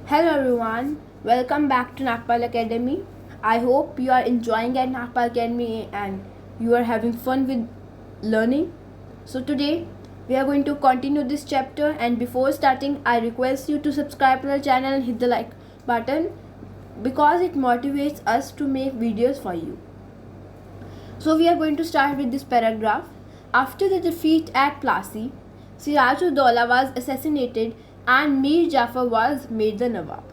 Hello everyone, welcome back to Nagpal Academy. I hope you are enjoying at Nagpal Academy and you are having fun with learning. So today we are going to continue this chapter, and before starting I request you to subscribe to the channel and hit the like button because it motivates us to make videos for you. So we are going to start with this paragraph. After the defeat at Plassey, Siraj-ud-Daulah was assassinated and Mir Jafar was made the Nawab.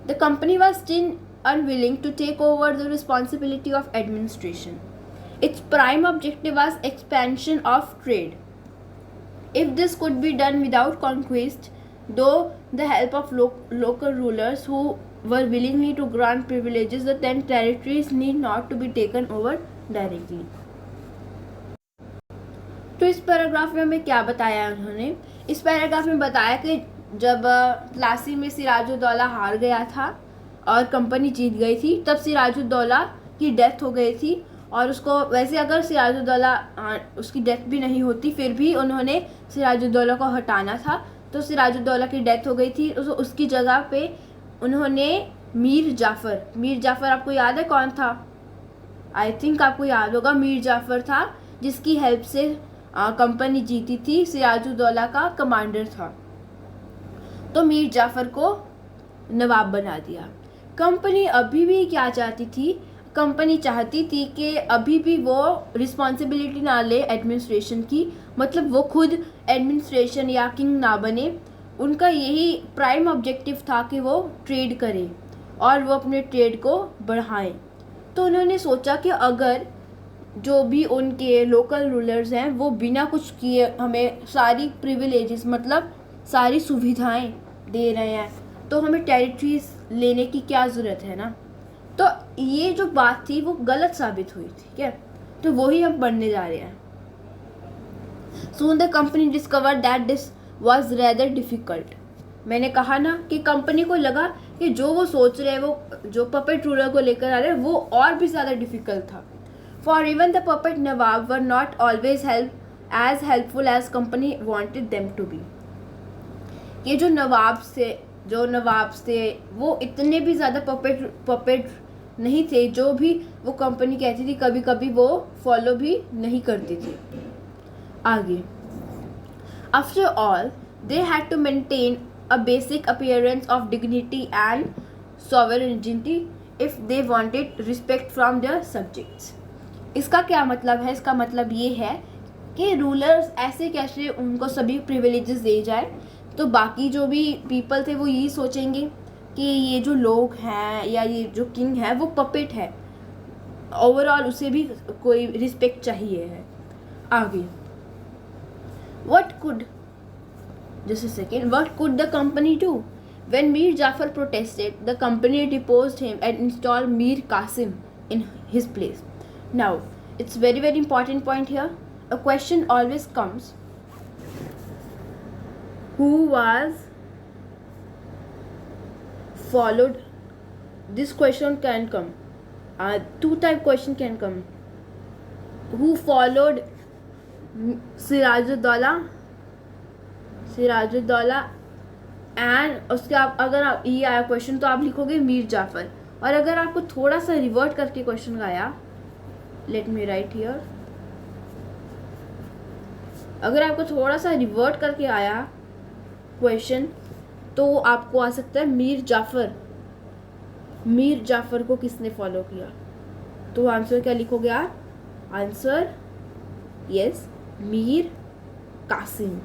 The company was still unwilling to take over the responsibility of administration. Its prime objective was expansion of trade. If this could be done without conquest, though the help of local rulers who were willingly to grant privileges, the then territories need not to be taken over directly. तो इस paragraph में हमें क्या बताया है उन्होंने? इस paragraph में बताया कि जब प्लासी में सिराजुद्दौला हार गया था और कंपनी जीत गई थी, तब सिराजुद्दौला की डेथ हो गई थी. और उसको वैसे अगर सिराजुद्दौला उसकी डेथ भी नहीं होती, फिर भी उन्होंने सिराजुद्दौला को हटाना था. तो सिराजुद्दौला की डेथ हो गई थी, तो उसकी जगह पे उन्होंने मीर जाफ़र आपको याद है कौन था? आई थिंक आपको याद होगा, मीर जाफ़र था जिसकी हेल्प से कंपनी जीती थी. सिराजुद्दौला का कमांडर था, तो मीर जाफ़र को नवाब बना दिया. कंपनी अभी भी क्या चाहती थी? कंपनी चाहती थी कि अभी भी वो रिस्पॉन्सिबिलिटी ना ले एडमिनिस्ट्रेशन की, मतलब वो खुद एडमिनिस्ट्रेशन या किंग ना बने. उनका यही प्राइम ऑब्जेक्टिव था कि वो ट्रेड करें और वो अपने ट्रेड को बढ़ाएं. तो उन्होंने सोचा कि अगर जो भी उनके लोकल रूलर्स हैं वो बिना कुछ किए हमें सारी प्रिविलेजेस, मतलब सारी सुविधाएं दे रहे हैं, तो हमें टेरिटरीज लेने की क्या ज़रूरत है ना. तो ये जो बात थी वो गलत साबित हुई, ठीक है. तो वही हम पढ़ने जा रहे हैं. Soon the company discovered that this was rather difficult. मैंने कहा ना कि कंपनी को लगा कि जो वो सोच रहे हैं, वो जो पपेट रूलर को लेकर आ रहे हैं, वो और भी ज़्यादा डिफ़िकल्ट था. For even the puppet nawab were not always as helpful as company wanted them to be. ये जो नवाब से वो इतने भी ज़्यादा पपेट नहीं थे जो भी वो कंपनी कहती थी, कभी कभी वो फॉलो भी नहीं करती थी. आगे, after all they had to maintain a basic appearance of dignity and sovereignty if they wanted respect from their subjects. इसका क्या मतलब है? इसका मतलब ये है कि रूलर्स ऐसे कैसे उनको सभी प्रिविलेजेस दे जाए, तो बाकी जो भी पीपल थे वो यही सोचेंगे कि ये जो लोग हैं या ये जो किंग है वो पपेट है, ओवरऑल उसे भी कोई रिस्पेक्ट चाहिए है. आगे, Just a second. What could the company do? When Mir Jafar protested, the company deposed him and installed Mir Qasim in his place. Now, it's very important point here. A question always comes. Who was followed? This question can come. Two type question can come. Who followed Sirajuddaula and उसके अगर आप ये आया question तो आप लिखोगे मीर जाफ़र. और अगर आपको थोड़ा सा रिवर्ट करके क्वेश्चन आया, लेट मी राइट हियर, अगर आपको थोड़ा सा रिवर्ट करके आया क्वेश्चन तो आपको आ सकता है मीर जाफ़र को किसने फॉलो किया. तो आंसर क्या लिखोगे आप? Answer yes, Mir Qasim.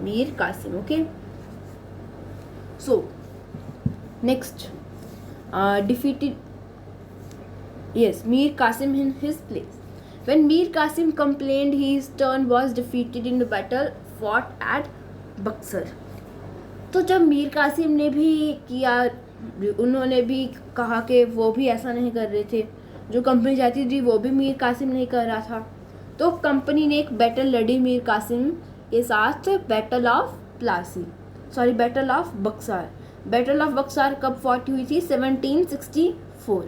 Mir Qasim. Okay, so next, defeated, yes, Mir Qasim in his place. When Mir Qasim complained, his turn was defeated in the battle fought at Buxar. तो जब मीर कासिम ने भी किया, उन्होंने भी कहा कि वो भी ऐसा नहीं कर रहे थे, जो कंपनी चाहती थी वो भी मीर कासिम नहीं कर रहा था. तो कंपनी ने एक बैटल लड़ी मीर कासिम के साथ, battle of Berkshire. Battle of Berkshire कब फॉट हुई थी? 1764.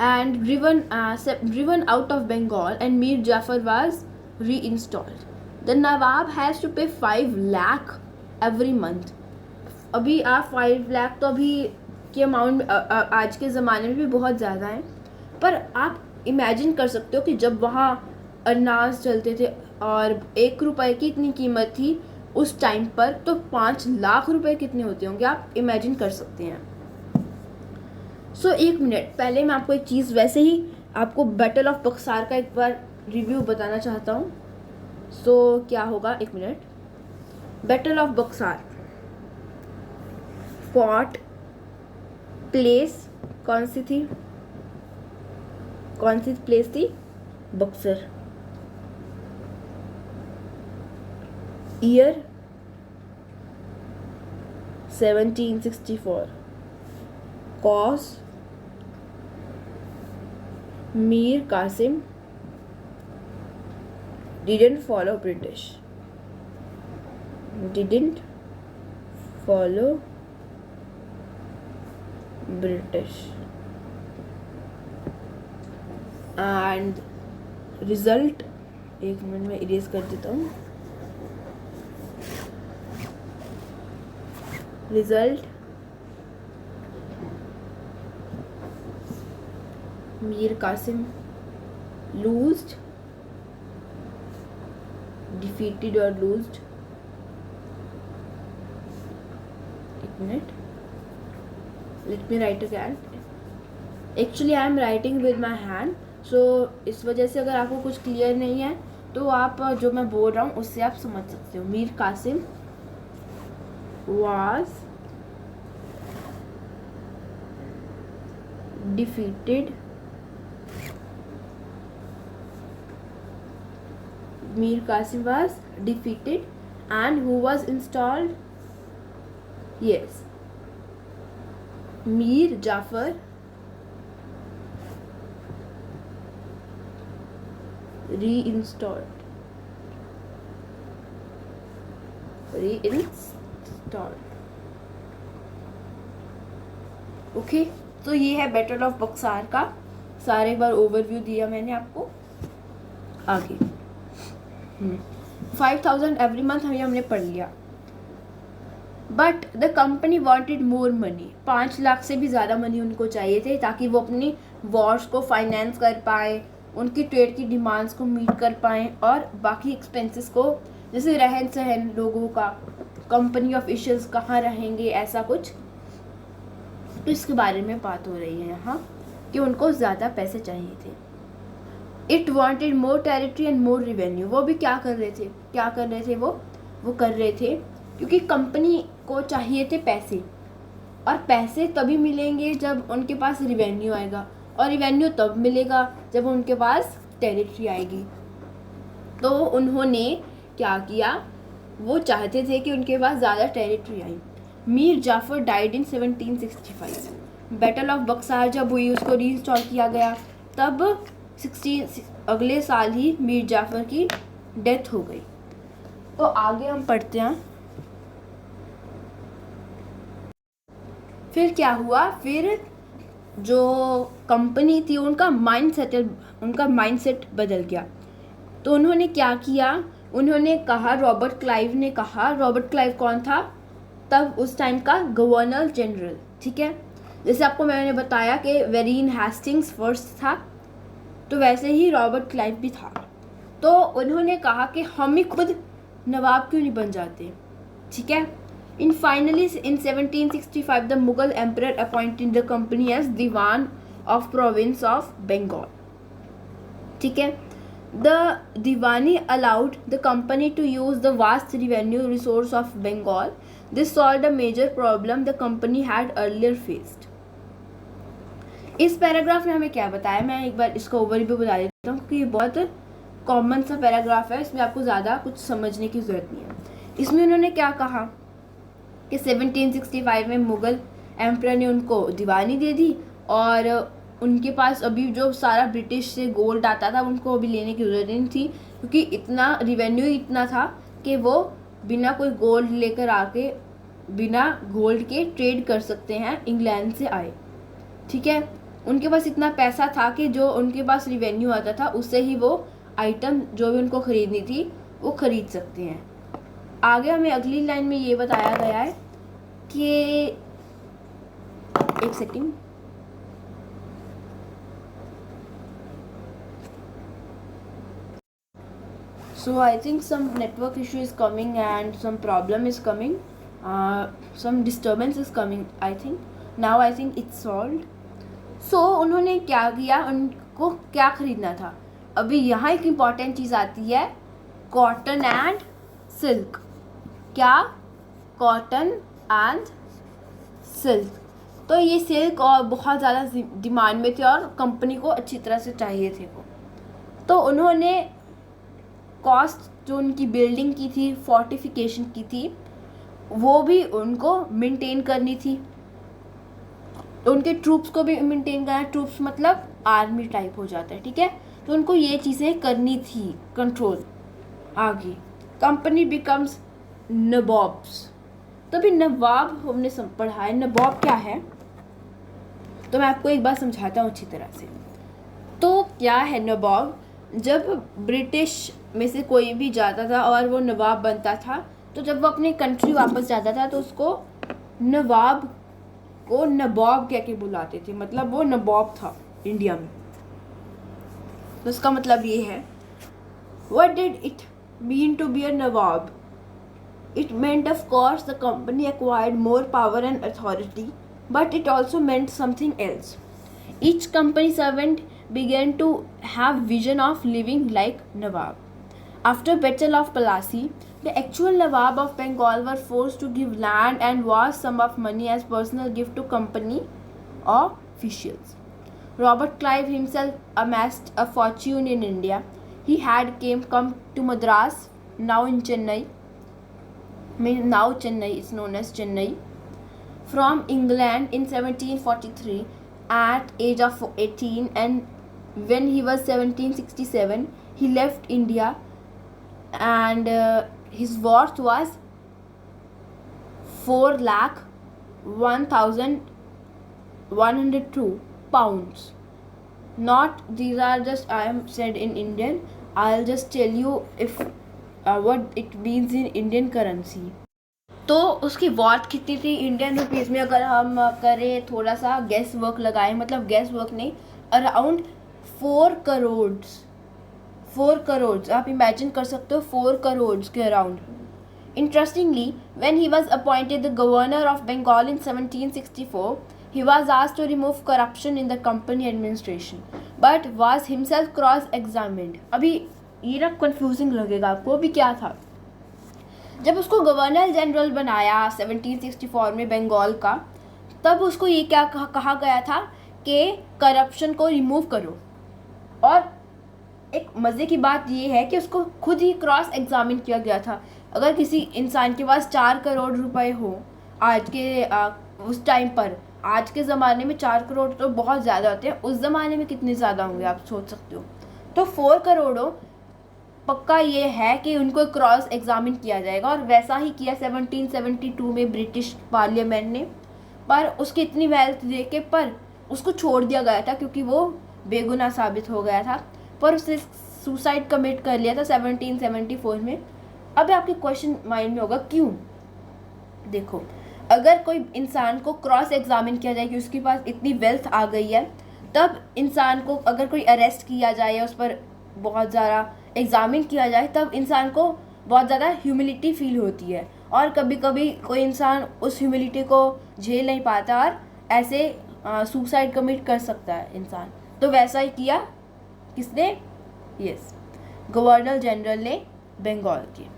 and driven out of Bengal, and Mir Jafar was reinstalled. The nawab has to pay 5 lakh every month. अभी आप 5 लाख तो अभी के अमाउंट आज के ज़माने में भी बहुत ज़्यादा है, पर आप इमेजिन कर सकते हो कि जब वहाँ अनाज चलते थे और 1 रुपए की इतनी कीमत थी उस टाइम पर, तो 5 लाख रुपए कितने होते होंगे, आप इमेजिन कर सकते हैं। सो 1 मिनट पहले मैं आपको एक चीज़, वैसे ही आपको बैटल ऑफ बक्सार का एक बार रिव्यू बताना चाहता हूँ। सो क्या होगा, 1 minute. Battle of Buxar fought place कौन सी प्लेस थी? Buxar. Year 1764। Cause Mir Qasim didn't follow British. And result, 1 minute में इरेज कर देता हूँ। Result, Mir Qasim loosed, defeated or lost. 1 minute, let me write again. Actually I am writing with my hand, so इस वजह से अगर आपको कुछ क्लियर नहीं है तो आप जो मैं बोल रहा हूँ उससे आप समझ सकते हो। Mir Qasim was defeated, Mir Qasim was defeated, and who was installed? Yes, Mir Jafar reinstalled. Okay, तो ये है बैटल ऑफ बक्सार का सारे एक बार ओवरव्यू दिया मैंने आपको। आगे 5000 एवरी मंथ हमने पढ़ लिया। But the company wanted more money, 5 lakh से भी ज़्यादा मनी उनको चाहिए थे ताकि वो अपनी वॉर्स को फाइनेंस कर पाए, उनकी ट्रेड की डिमांड्स को मीट कर पाएँ और बाकी एक्सपेंसेस को, जैसे रहन सहन लोगों का, कंपनी ऑफिशियल्स कहाँ रहेंगे, ऐसा कुछ। तो इसके बारे में बात हो रही है यहाँ कि उनको ज़्यादा पैसे चाहिए थे। It wanted more territory and more revenue. वो भी क्या कर रहे थे वो कर रहे थे क्योंकि कंपनी को चाहिए थे पैसे, और पैसे तभी मिलेंगे जब उनके पास रिवेन्यू आएगा, और रिवेन्यू तब मिलेगा जब उनके पास टेरिटरी आएगी। तो उन्होंने क्या किया, वो चाहते थे कि उनके पास ज़्यादा टेरिटरी आए। Mir Jafar died in 1765। Battle of Berkshire जब हुई, उसको रीइंस्टॉल किया गया, तब अगले साल ही मीर जाफ़र की डेथ हो गई। तो आगे हम पढ़ते हैं। फिर क्या हुआ, फिर जो कंपनी थी उनका माइंडसेट बदल गया। तो उन्होंने क्या किया, उन्होंने कहा, रॉबर्ट क्लाइव कौन था तब उस टाइम का गवर्नर जनरल, ठीक है। जैसे आपको मैंने बताया कि वेरिन हेस्टिंग्स फर्स्ट था, तो वैसे ही रॉबर्ट क्लाइव भी था। तो उन्होंने कहा कि हम ही खुद नवाब क्यों नहीं बन जाते, ठीक है। In 1765 the Mughal emperor appointed the company as diwan of province of Bengal, ठीक है। The diwani allowed the company to use the vast revenue resource of Bengal. This solved a major problem the company had earlier faced. इस paragraph में हमें क्या बताया, मैं एक बार इसका ओवरव्यू बता देता हूँ कि ये बहुत कॉमन सा पैराग्राफ है, इसमें आपको ज़्यादा कुछ समझने की ज़रूरत नहीं है। इसमें उन्होंने क्या कहा कि 1765 में मुग़ल एम्परर ने उनको दीवानी दे दी, और उनके पास अभी जो सारा ब्रिटिश से गोल्ड आता था उनको अभी लेने की ज़रूरत नहीं थी, क्योंकि इतना रिवेन्यू इतना था कि वो बिना कोई गोल्ड लेकर आके, बिना गोल्ड के ट्रेड कर सकते हैं, इंग्लैंड से आए, ठीक है। उनके पास इतना पैसा था कि जो उनके पास रिवेन्यू आता था उससे ही वो आइटम जो भी उनको ख़रीदनी थी वो खरीद सकते हैं। आगे हमें अगली लाइन में ये बताया गया है कि एक second, so I think some network issue is coming and some problem is coming, some disturbance is coming. I think now I think it's solved. So उन्होंने क्या किया, उनको क्या खरीदना था। अभी यहाँ एक इम्पॉर्टेंट चीज़ आती है, कॉटन एंड सिल्क। क्या? Cotton and silk. तो ये सिल्क और बहुत ज़्यादा डिमांड में थे और कंपनी को अच्छी तरह से चाहिए थे वो। तो उन्होंने कॉस्ट जो उनकी बिल्डिंग की थी, फोर्टिफिकेशन की थी, वो भी उनको मेंटेन करनी थी। उनके ट्रूप्स को भी मेंटेन करना। ट्रूप्स मतलब आर्मी टाइप हो जाता है, ठीक है। तो उनको ये चीज़ें करनी थी, कंट्रोल। आगे कंपनी बिकम्स नवाब्स। तो अभी नवाब हमने पढ़ा है, नवाब क्या है तो मैं आपको एक बार समझाता हूँ अच्छी तरह से। तो क्या है नवाब? जब ब्रिटिश में से कोई भी जाता था और वो नवाब बनता था, तो जब वो अपनी कंट्री वापस जाता था तो उसको नवाब को नवाब कह के बुलाते थे, मतलब वो नवाब था इंडिया में। तो उसका मतलब ये है, what did it mean to be a nawab? It meant, of course, the company acquired more power and authority, but it also meant something else. Each company servant began to have vision of living like Nawab. After Battle of Plassey, the actual Nawab of Bengal were forced to give land and vast sum of money as personal gift to company officials. Robert Clive himself amassed a fortune in India. He had come to Madras, now in Chennai. Now Chennai is known as Chennai, from England in 1743 at age of 18, and when he was 1767 he left India, and his worth was 4,01,102 pounds. Not these are just I am said in Indian. I'll just tell you if what it means in Indian currency. तो उसकी worth कितनी थी Indian rupees में? अगर हम करें थोड़ा सा गैस वर्क लगाएं, मतलब गैस वर्क नहीं, अराउंड 4 करोड़ आप इमेजिन कर सकते हो, 4 करोड़ के around. Interestingly, when he was appointed the governor of Bengal in 1764, he was asked to remove corruption in the company administration, but was himself cross-examined. अभी ये ना कंफ्यूजिंग लगेगा आपको, अभी क्या था? जब उसको गवर्नर जनरल बनाया 1764 में बंगाल का, तब उसको ये क्या कहा गया था कि करप्शन को रिमूव करो। और एक मज़े की बात ये है कि उसको खुद ही क्रॉस एग्जामिन किया गया था। अगर किसी इंसान के पास 4 करोड़ रुपए हो आज के उस टाइम पर, आज के ज़माने में 4 करोड़ तो बहुत ज़्यादा होते हैं, उस ज़माने में कितने ज़्यादा होंगे आप सोच सकते हो। तो 4 करोड़ों पक्का ये है कि उनको क्रॉस एग्जामिन किया जाएगा, और वैसा ही किया 1772 में ब्रिटिश पार्लियामेंट ने। पर उसकी इतनी वेल्थ देके पर उसको छोड़ दिया गया था क्योंकि वो बेगुनाह साबित हो गया था, पर उसने सुसाइड कमिट कर लिया था 1774 में। अब आपके क्वेश्चन माइंड में होगा क्यों? देखो, अगर कोई इंसान को क्रॉस एग्जामिन किया जाए कि उसके पास इतनी वेल्थ आ गई है, तब इंसान को अगर कोई अरेस्ट किया जाए या उस पर बहुत ज़्यादा एग्जामिन किया जाए, तब इंसान को बहुत ज़्यादा ह्यूमिलिटी फील होती है, और कभी कभी कोई इंसान उस ह्यूमिलिटी को झेल नहीं पाता और ऐसे सुसाइड कमिट कर सकता है इंसान। तो वैसा ही किया किसने? यस, गवर्नर जनरल ने बंगाल के।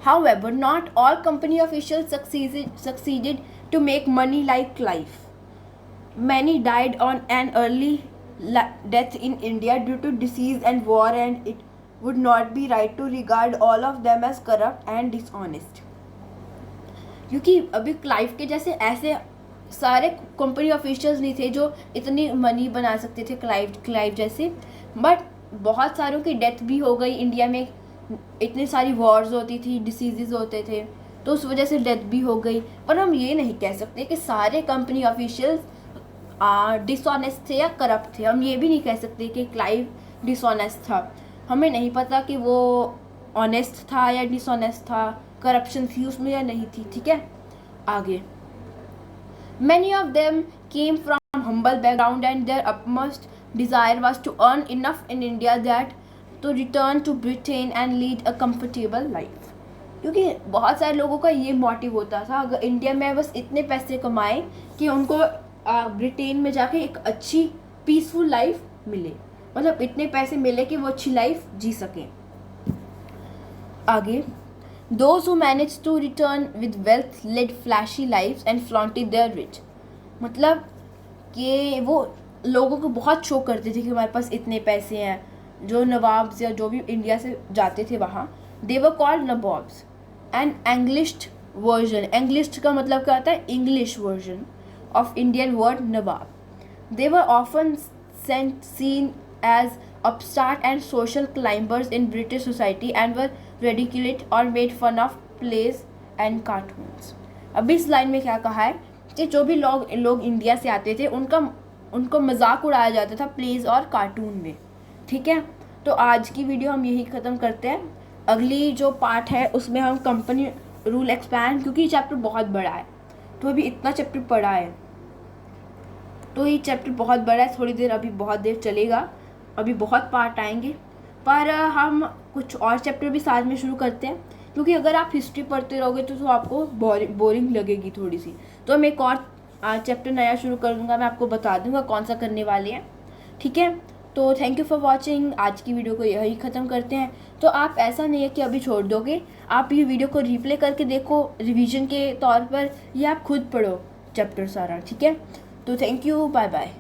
However, not all company officials succeeded to make money like Clive. Many died on an early death in India due to disease and war, and it would not be right to regard all of them as corrupt and dishonest. क्योंकि अभी Clive के जैसे ऐसे सारे company officials नहीं थे जो इतनी मनी बना सकते थे क्लाइव जैसे, बट बहुत सारों की डेथ भी हो गई इंडिया में। इतनी सारी वॉर्स होती थी, डिसीजेज होते थे, तो उस वजह से डेथ भी हो गई। पर हम ये नहीं कह सकते कि सारे कंपनी ऑफिशियल्स डिसऑनेस्ट थे या करप्ट थे। हम ये भी नहीं कह सकते कि क्लाइव डिसऑनेस्ट था। हमें नहीं पता कि वो ऑनेस्ट था या डिसऑनेस्ट था, करप्शन थी उसमें या नहीं थी, ठीक है। आगे, many of them came from humble background and their upmost desire was to earn enough in India that to return to Britain and lead a comfortable life. क्योंकि बहुत सारे लोगों का ये मोटिव होता था, अगर इंडिया में बस इतने पैसे कमाएं कि उनको ब्रिटेन में जाके एक अच्छी पीसफुल लाइफ मिले, मतलब इतने पैसे मिले कि वो अच्छी लाइफ जी सकें। आगे, those who managed to return with wealth led flashy lives and flaunted their rich। मतलब कि वो लोगों को बहुत शो करते थे कि हमारे पास इतने पैसे हैं। जो नवाब या जो भी इंडिया से जाते थे वहाँ, they were called nabobs। And Englished version, English का मतलब क्या होता है, English version of Indian word Nawab. They were often seen as upstart and social climbers in British society and were ridiculed or made fun of plays and cartoons। अभी इस line में क्या कहा है कि जो भी लोग इंडिया से आते थे उनको मजाक उड़ाया जाता था प्लेज और कार्टून में, ठीक है। तो आज की वीडियो हम यही ख़त्म करते हैं। अगली जो पार्ट है उसमें हम कंपनी रूल एक्सपैंड, क्योंकि चैप्टर बहुत बड़ा है, तो अभी इतना चैप्टर पढ़ा है तो ये चैप्टर बहुत बड़ा है, थोड़ी देर अभी बहुत देर चलेगा, अभी बहुत पार्ट आएंगे। पर हम कुछ और चैप्टर भी साथ में शुरू करते हैं, क्योंकि अगर आप हिस्ट्री पढ़ते रहोगे तो आपको बोरिंग लगेगी थोड़ी सी। तो हम एक और चैप्टर नया शुरू कर दूँगा, मैं आपको बता दूँगा कौन सा करने वाले हैं, ठीक है। तो थैंक यू फॉर वॉचिंग। आज की वीडियो को यही ख़त्म करते हैं। तो आप ऐसा नहीं है कि अभी छोड़ दोगे, आप ये वीडियो को रिप्ले करके देखो रिवीजन के तौर पर, या आप खुद पढ़ो चैप्टर सारा, ठीक है। तो थैंक यू, बाय बाय।